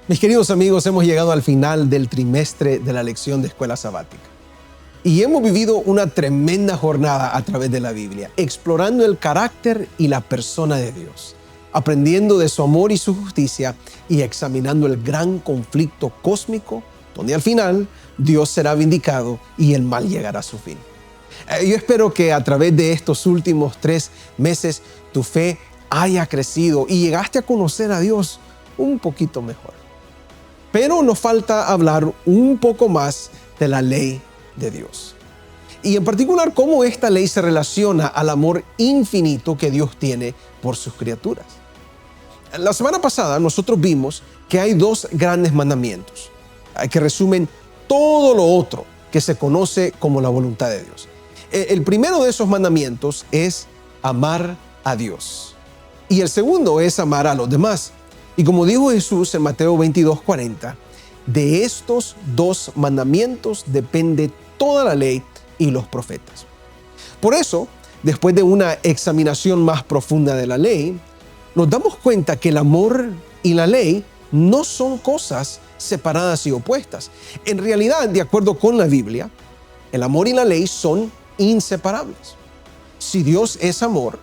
Mis queridos amigos, hemos llegado al final del trimestre de la lección de Escuela Sabática. Y hemos vivido una tremenda jornada a través de la Biblia, explorando el carácter y la persona de Dios, aprendiendo de su amor y su justicia y examinando el gran conflicto cósmico, donde al final Dios será vindicado y el mal llegará a su fin. Yo espero que a través de estos últimos 3 meses tu fe haya crecido y llegaste a conocer a Dios un poquito mejor. Pero nos falta hablar un poco más de la ley de Dios. Y en particular, cómo esta ley se relaciona al amor infinito que Dios tiene por sus criaturas. La semana pasada nosotros vimos que hay 2 grandes mandamientos que resumen todo lo otro que se conoce como la voluntad de Dios. El primero de esos mandamientos es amar a Dios. Y el segundo es amar a los demás. Y como dijo Jesús en Mateo 22:40, de estos 2 mandamientos depende toda la ley y los profetas. Por eso, después de una examinación más profunda de la ley, nos damos cuenta que el amor y la ley no son cosas separadas y opuestas. En realidad, de acuerdo con la Biblia, el amor y la ley son inseparables. Si Dios es amor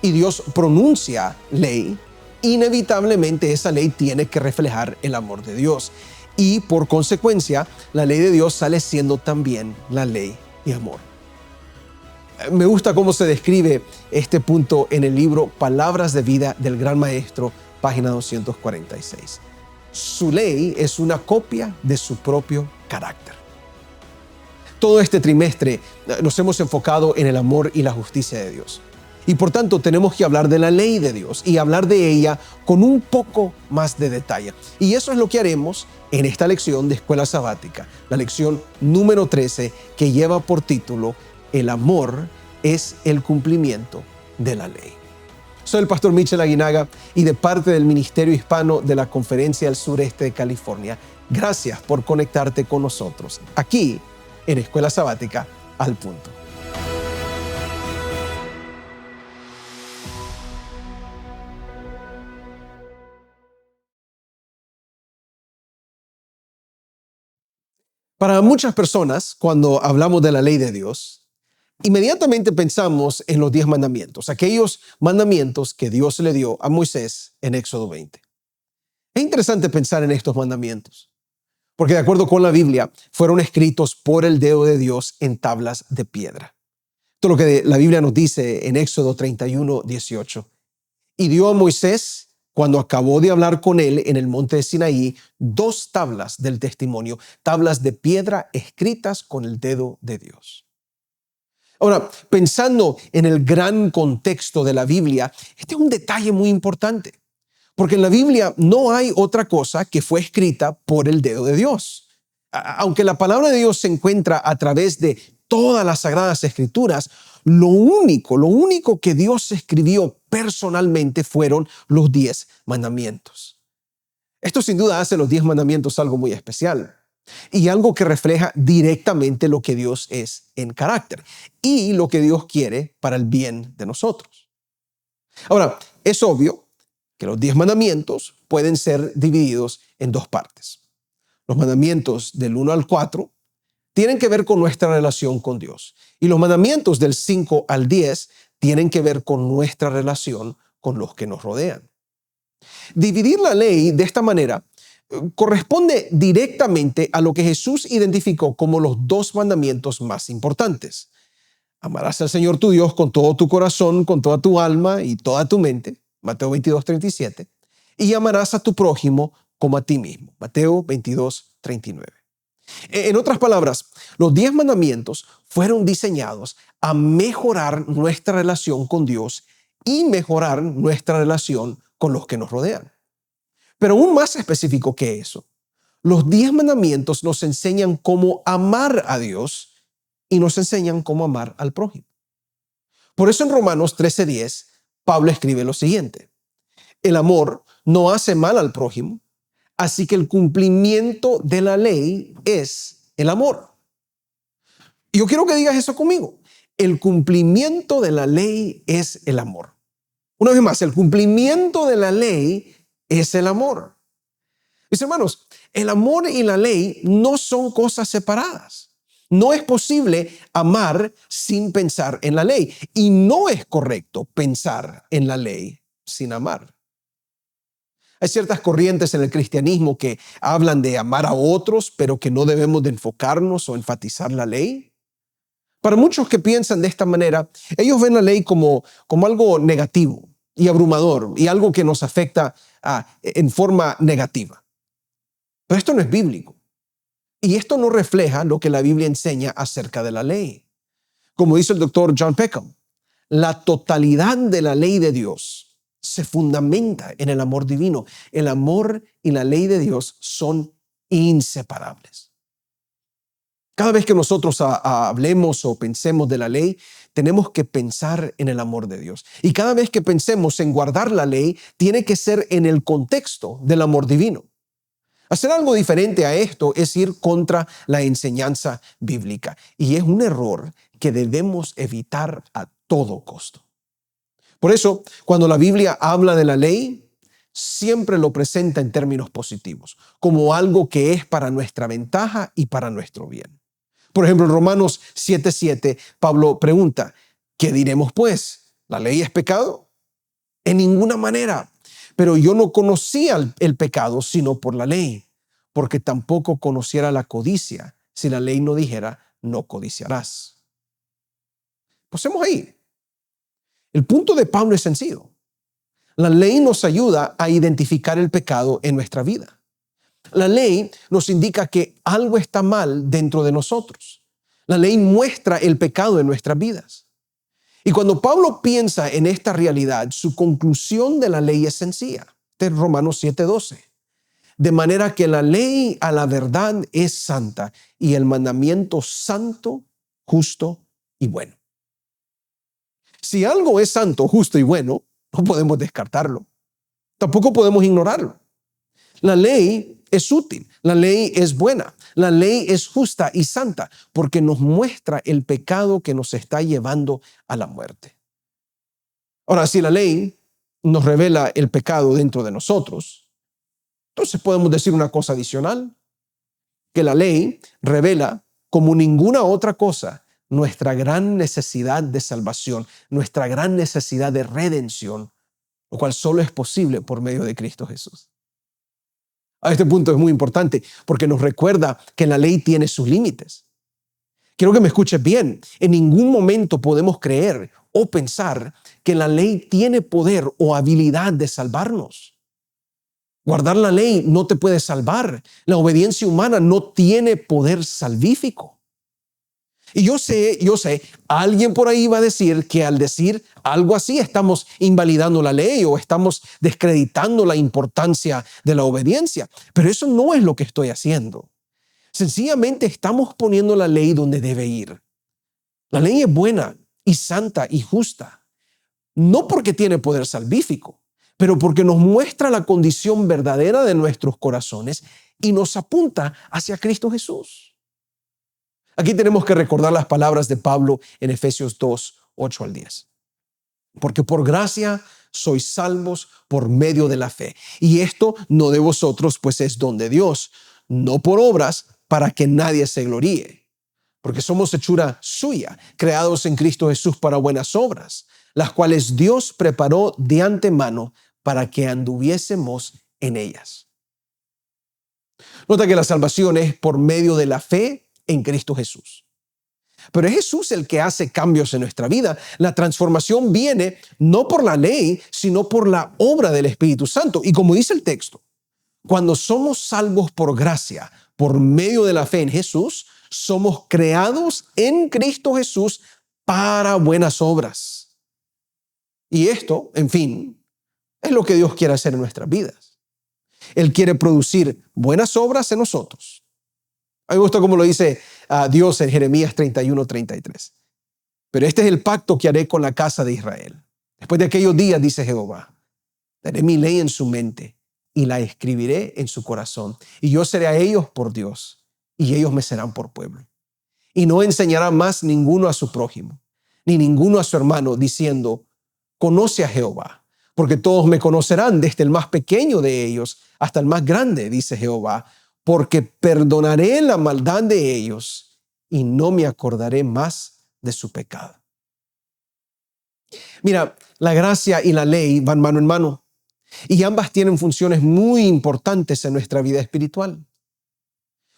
y Dios pronuncia ley, inevitablemente esa ley tiene que reflejar el amor de Dios. Y por consecuencia, la ley de Dios sale siendo también la ley de amor. Me gusta cómo se describe este punto en el libro Palabras de Vida del Gran Maestro, página 246. Su ley es una copia de su propio carácter. Todo este trimestre nos hemos enfocado en el amor y la justicia de Dios. Y por tanto tenemos que hablar de la ley de Dios y hablar de ella con un poco más de detalle. Y eso es lo que haremos en esta lección de Escuela Sabática, la lección número 13, que lleva por título El amor es el cumplimiento de la ley. Soy el pastor Michel Aguinaga y de parte del Ministerio Hispano de la Conferencia del Sureste de California, gracias por conectarte con nosotros aquí en Escuela Sabática al Punto. Para muchas personas, cuando hablamos de la ley de Dios, inmediatamente pensamos en los 10 mandamientos, aquellos mandamientos que Dios le dio a Moisés en Éxodo 20. Es interesante pensar en estos mandamientos, porque de acuerdo con la Biblia, fueron escritos por el dedo de Dios en tablas de piedra. Esto es lo que la Biblia nos dice en Éxodo 31:18. Y dio a Moisés, cuando acabó de hablar con él en el monte de Sinaí, 2 tablas del testimonio, tablas de piedra escritas con el dedo de Dios. Ahora, pensando en el gran contexto de la Biblia, este es un detalle muy importante, porque en la Biblia no hay otra cosa que fue escrita por el dedo de Dios. Aunque la palabra de Dios se encuentra a través de todas las Sagradas Escrituras, lo único que Dios escribió personalmente fueron los 10 mandamientos. Esto sin duda hace los 10 mandamientos algo muy especial y algo que refleja directamente lo que Dios es en carácter y lo que Dios quiere para el bien de nosotros. Ahora, es obvio que los 10 mandamientos pueden ser divididos en 2 partes. Los mandamientos del 1 al 4 tienen que ver con nuestra relación con Dios. Y los mandamientos del 5 al 10 tienen que ver con nuestra relación con los que nos rodean. Dividir la ley de esta manera corresponde directamente a lo que Jesús identificó como los 2 mandamientos más importantes. Amarás al Señor tu Dios con todo tu corazón, con toda tu alma y toda tu mente, Mateo 22:37, y amarás a tu prójimo como a ti mismo, Mateo 22:39. En otras palabras, los 10 mandamientos fueron diseñados a mejorar nuestra relación con Dios y mejorar nuestra relación con los que nos rodean. Pero aún más específico que eso, los 10 mandamientos nos enseñan cómo amar a Dios y nos enseñan cómo amar al prójimo. Por eso en Romanos 13:10, Pablo escribe lo siguiente: el amor no hace mal al prójimo, así que el cumplimiento de la ley es el amor. Y yo quiero que digas eso conmigo. El cumplimiento de la ley es el amor. Una vez más, el cumplimiento de la ley es el amor. Mis hermanos, el amor y la ley no son cosas separadas. No es posible amar sin pensar en la ley. Y no es correcto pensar en la ley sin amar. Hay ciertas corrientes en el cristianismo que hablan de amar a otros, pero que no debemos de enfocarnos o enfatizar la ley. Para muchos que piensan de esta manera, ellos ven la ley como algo negativo y abrumador y algo que nos afecta en forma negativa. Pero esto no es bíblico. Y esto no refleja lo que la Biblia enseña acerca de la ley. Como dice el doctor John Peckham, la totalidad de la ley de Dios se fundamenta en el amor divino. El amor y la ley de Dios son inseparables. Cada vez que nosotros hablemos o pensemos de la ley, tenemos que pensar en el amor de Dios. Y cada vez que pensemos en guardar la ley, tiene que ser en el contexto del amor divino. Hacer algo diferente a esto es ir contra la enseñanza bíblica. Y es un error que debemos evitar a todo costo. Por eso, cuando la Biblia habla de la ley, siempre lo presenta en términos positivos, como algo que es para nuestra ventaja y para nuestro bien. Por ejemplo, en Romanos 7:7, Pablo pregunta, ¿qué diremos pues? ¿La ley es pecado? En ninguna manera. Pero yo no conocía el pecado sino por la ley, porque tampoco conociera la codicia si la ley no dijera, no codiciarás. Pasemos ahí. El punto de Pablo es sencillo. La ley nos ayuda a identificar el pecado en nuestra vida. La ley nos indica que algo está mal dentro de nosotros. La ley muestra el pecado en nuestras vidas. Y cuando Pablo piensa en esta realidad, su conclusión de la ley es sencilla. De Romanos 7:12. De manera que la ley a la verdad es santa y el mandamiento santo, justo y bueno. Si algo es santo, justo y bueno, no podemos descartarlo. Tampoco podemos ignorarlo. La ley es útil, la ley es buena, la ley es justa y santa porque nos muestra el pecado que nos está llevando a la muerte. Ahora, si la ley nos revela el pecado dentro de nosotros, entonces podemos decir una cosa adicional, que la ley revela como ninguna otra cosa nuestra gran necesidad de salvación, nuestra gran necesidad de redención, lo cual solo es posible por medio de Cristo Jesús. A este punto es muy importante porque nos recuerda que la ley tiene sus límites. Quiero que me escuches bien. En ningún momento podemos creer o pensar que la ley tiene poder o habilidad de salvarnos. Guardar la ley no te puede salvar. La obediencia humana no tiene poder salvífico. Y yo sé, alguien por ahí va a decir que al decir algo así estamos invalidando la ley o estamos descreditando la importancia de la obediencia. Pero eso no es lo que estoy haciendo. Sencillamente estamos poniendo la ley donde debe ir. La ley es buena y santa y justa. No porque tiene poder salvífico, pero porque nos muestra la condición verdadera de nuestros corazones y nos apunta hacia Cristo Jesús. Aquí tenemos que recordar las palabras de Pablo en Efesios 2, 8 al 10. Porque por gracia sois salvos por medio de la fe. Y esto no de vosotros, pues es don de Dios, no por obras para que nadie se gloríe. Porque somos hechura suya, creados en Cristo Jesús para buenas obras, las cuales Dios preparó de antemano para que anduviésemos en ellas. Nota que la salvación es por medio de la fe en Cristo Jesús. Pero es Jesús el que hace cambios en nuestra vida. La transformación viene no por la ley, sino por la obra del Espíritu Santo. Y como dice el texto, cuando somos salvos por gracia, por medio de la fe en Jesús, somos creados en Cristo Jesús para buenas obras. Y esto, en fin, es lo que Dios quiere hacer en nuestras vidas. Él quiere producir buenas obras en nosotros. A mí me gusta como lo dice Dios en Jeremías 31:33. Pero este es el pacto que haré con la casa de Israel. Después de aquellos días, dice Jehová, daré mi ley en su mente y la escribiré en su corazón. Y yo seré a ellos por Dios y ellos me serán por pueblo. Y no enseñará más ninguno a su prójimo, ni ninguno a su hermano, diciendo, conoce a Jehová, Porque todos me conocerán, desde el más pequeño de ellos hasta el más grande, dice Jehová, porque perdonaré la maldad de ellos y no me acordaré más de su pecado. Mira, la gracia y la ley van mano en mano y ambas tienen funciones muy importantes en nuestra vida espiritual.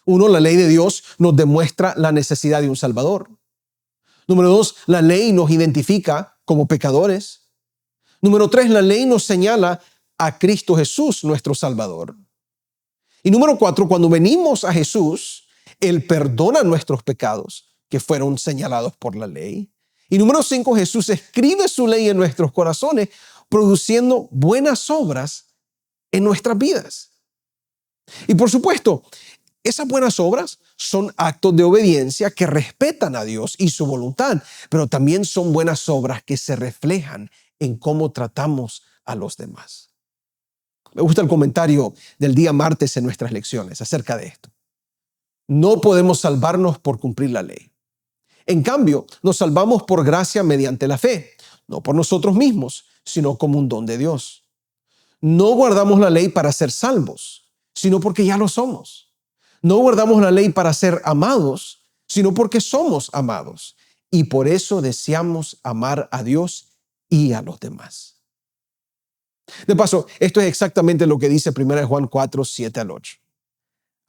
Uno, la ley de Dios nos demuestra la necesidad de un Salvador. Número dos, la ley nos identifica como pecadores. Número tres, la ley nos señala a Cristo Jesús, nuestro Salvador. Y número cuatro, cuando venimos a Jesús, Él perdona nuestros pecados que fueron señalados por la ley. Y número cinco, Jesús escribe su ley en nuestros corazones, produciendo buenas obras en nuestras vidas. Y por supuesto, esas buenas obras son actos de obediencia que respetan a Dios y su voluntad, pero también son buenas obras que se reflejan en cómo tratamos a los demás. Me gusta el comentario del día martes en nuestras lecciones acerca de esto. No podemos salvarnos por cumplir la ley. En cambio, nos salvamos por gracia mediante la fe, no por nosotros mismos, sino como un don de Dios. No guardamos la ley para ser salvos, sino porque ya lo somos. No guardamos la ley para ser amados, sino porque somos amados. Y por eso deseamos amar a Dios y a los demás. De paso, esto es exactamente lo que dice 1 Juan 4, 7 al 8.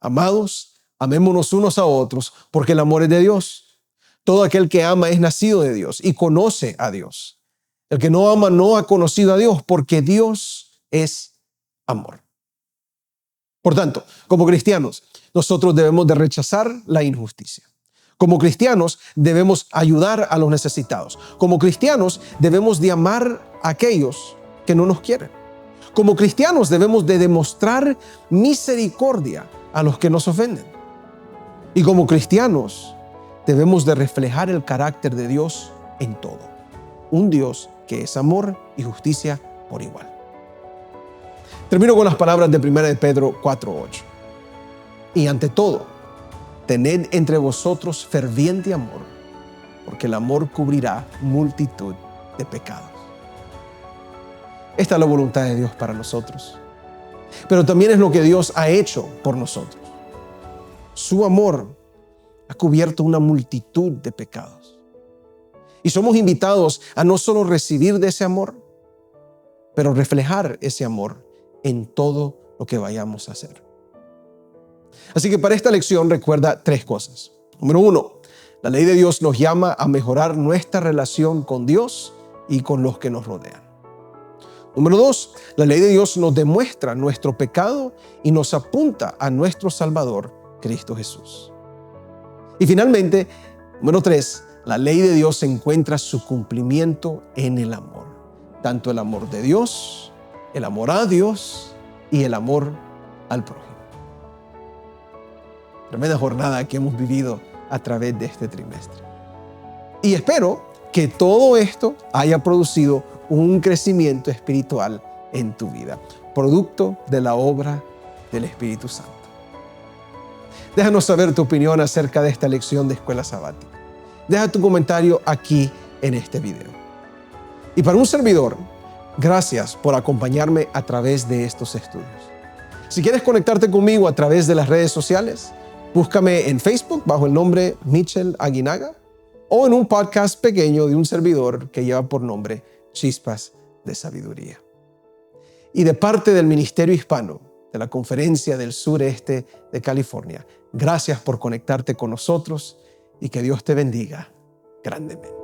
Amados, amémonos unos a otros, porque el amor es de Dios. Todo aquel que ama es nacido de Dios y conoce a Dios. El que no ama no ha conocido a Dios, porque Dios es amor. Por tanto, como cristianos, nosotros debemos de rechazar la injusticia. Como cristianos debemos ayudar a los necesitados. Como cristianos debemos de amar a aquellos que no nos quieren. Como cristianos debemos de demostrar misericordia a los que nos ofenden. Y como cristianos debemos de reflejar el carácter de Dios en todo. Un Dios que es amor y justicia por igual. Termino con las palabras de 1 de Pedro 4:8. Y ante todo, tened entre vosotros ferviente amor, porque el amor cubrirá multitud de pecados. Esta es la voluntad de Dios para nosotros. Pero también es lo que Dios ha hecho por nosotros. Su amor ha cubierto una multitud de pecados. Y somos invitados a no solo recibir de ese amor, pero reflejar ese amor en todo lo que vayamos a hacer. Así que para esta lección recuerda 3 cosas. Número 1, la ley de Dios nos llama a mejorar nuestra relación con Dios y con los que nos rodean. Número 2, la ley de Dios nos demuestra nuestro pecado y nos apunta a nuestro Salvador, Cristo Jesús. Y finalmente, número 3, la ley de Dios encuentra su cumplimiento en el amor. Tanto el amor de Dios, el amor a Dios y el amor al prójimo. Tremenda jornada que hemos vivido a través de este trimestre. Y espero que todo esto haya producido un crecimiento espiritual en tu vida, producto de la obra del Espíritu Santo. Déjanos saber tu opinión acerca de esta lección de escuela sabática. Deja tu comentario aquí en este video. Y para un servidor, gracias por acompañarme a través de estos estudios. Si quieres conectarte conmigo a través de las redes sociales, búscame en Facebook bajo el nombre Michel Aguinaga o en un podcast pequeño de un servidor que lleva por nombre Chispas de Sabiduría. Y de parte del Ministerio Hispano de la Conferencia del Sureste de California, gracias por conectarte con nosotros y que Dios te bendiga grandemente.